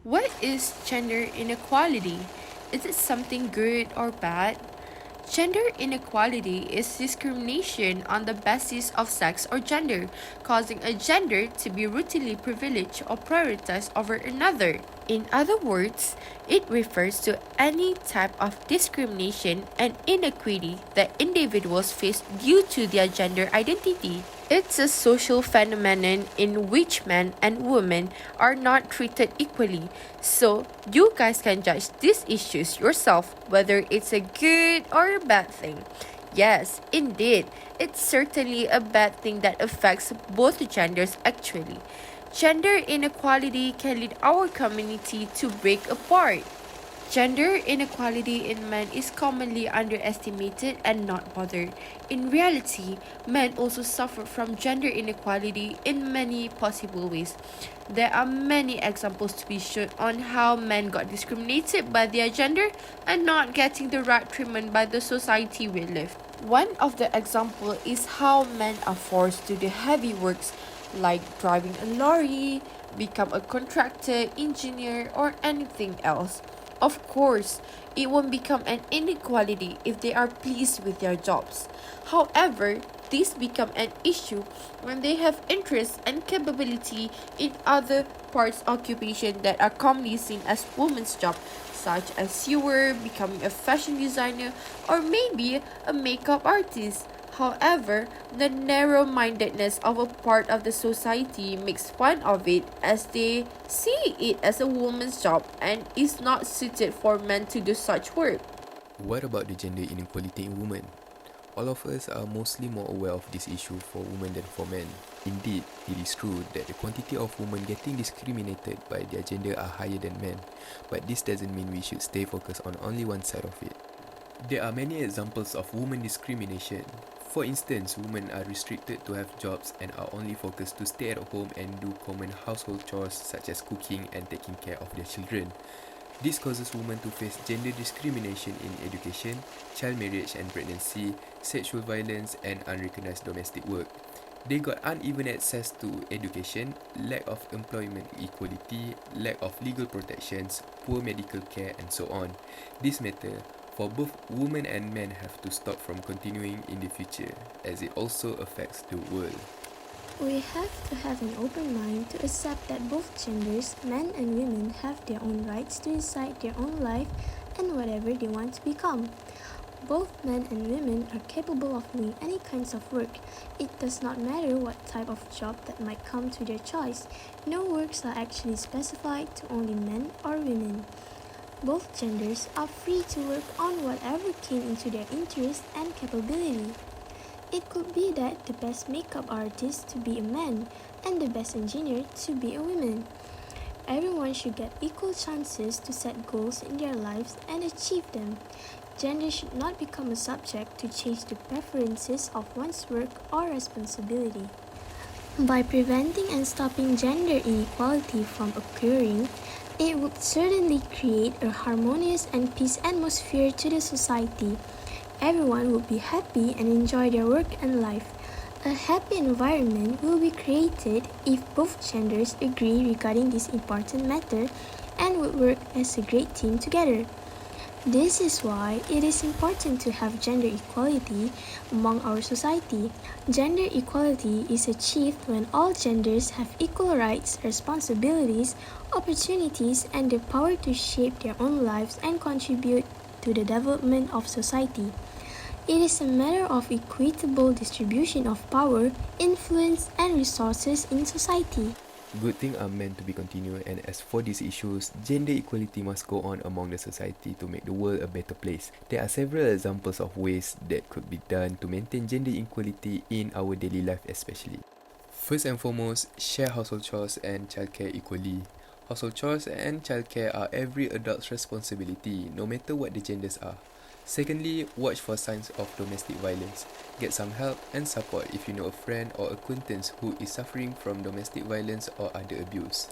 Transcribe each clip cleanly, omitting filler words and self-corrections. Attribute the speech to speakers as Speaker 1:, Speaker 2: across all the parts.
Speaker 1: What is gender inequality? Is it something good or bad? Gender inequality is discrimination on the basis of sex or gender, causing a gender to be routinely privileged or prioritized over another. In other words, it refers to any type of discrimination and inequity that individuals face due to their gender identity. It's a social phenomenon in which men and women are not treated equally. So, you guys can judge these issues yourself whether it's a good or a bad thing. Yes, indeed, it's certainly a bad thing that affects both genders actually. Gender inequality can lead our community to break apart. Gender inequality in men is commonly underestimated and not bothered. In reality, men also suffer from gender inequality in many possible ways. There are many examples to be shown on how men got discriminated by their gender and not getting the right treatment by the society we live. One of the examples is how men are forced to do heavy works like driving a lorry, become a contractor, engineer, or anything else. Of course, it won't become an inequality if they are pleased with their jobs. However, this become an issue when they have interest and capability in other parts occupation that are commonly seen as women's job, such as sewer, becoming a fashion designer, or maybe a makeup artist. However, the narrow-mindedness of a part of the society makes fun of it as they see it as a woman's job and is not suited for men to do such work.
Speaker 2: What about the gender inequality in women? All of us are mostly more aware of this issue for women than for men. Indeed, it is true that the quantity of women getting discriminated by their gender are higher than men, but this doesn't mean we should stay focused on only one side of it. There are many examples of women discrimination. For instance, women are restricted to have jobs and are only focused to stay at home and do common household chores such as cooking and taking care of their children. This causes women to face gender discrimination in education, child marriage and pregnancy, sexual violence, and unrecognized domestic work. They got uneven access to education, lack of employment equality, lack of legal protections, poor medical care, and so on. This matter for both women and men have to stop from continuing in the future, as it also affects the world.
Speaker 3: We have to have an open mind to accept that both genders, men and women, have their own rights to decide their own life and whatever they want to become. Both men and women are capable of doing any kinds of work. It does not matter what type of job that might come to their choice. No works are actually specified to only men or women. Both genders are free to work on whatever came into their interest and capability. It could be that the best makeup artist to be a man and the best engineer to be a woman. Everyone should get equal chances to set goals in their lives and achieve them. Gender should not become a subject to change the preferences of one's work or responsibility. By preventing and stopping gender inequality from occurring, it would certainly create a harmonious and peace atmosphere to the society. Everyone would be happy and enjoy their work and life. A happy environment will be created if both genders agree regarding this important matter and would work as a great team together. This is why it is important to have gender equality among our society. Gender equality is achieved when all genders have equal rights, responsibilities, opportunities, and the power to shape their own lives and contribute to the development of society. It is a matter of equitable distribution of power, influence, and resources in society.
Speaker 2: Good things are meant to be continued, and as for these issues, gender equality must go on among the society to make the world a better place. There are several examples of ways that could be done to maintain gender equality in our daily life especially. First and foremost, share household chores and childcare equally. Household chores and childcare are every adult's responsibility, no matter what the genders are. Secondly, watch for signs of domestic violence. Get some help and support if you know a friend or acquaintance who is suffering from domestic violence or other abuse.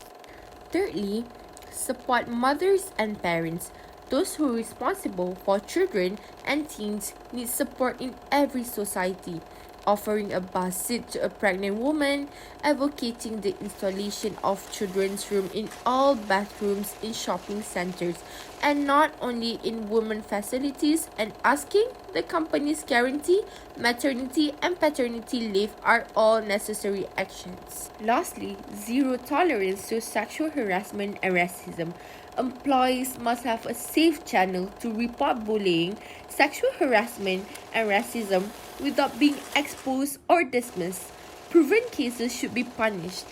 Speaker 1: Thirdly, support mothers and parents. Those who are responsible for children and teens need support in every society. offering a bus seat to a pregnant woman, advocating the installation of children's room in all bathrooms in shopping centers and not only in women facilities, and asking the companies guarantee maternity and paternity leave are all necessary actions. Lastly, zero tolerance to sexual harassment and racism. Employees must have a safe channel to report bullying, sexual harassment, and racism without being exposed or dismissed. Proven cases should be punished.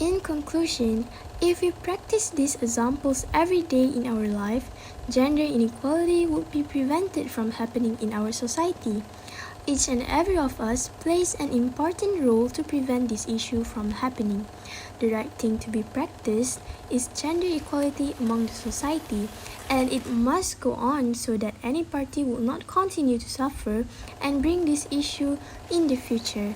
Speaker 3: In conclusion, if we practice these examples every day in our life, gender inequality would be prevented from happening in our society. Each and every of us plays an important role to prevent this issue from happening. The right thing to be practiced is gender equality among the society, and it must go on so that any party will not continue to suffer and bring this issue in the future.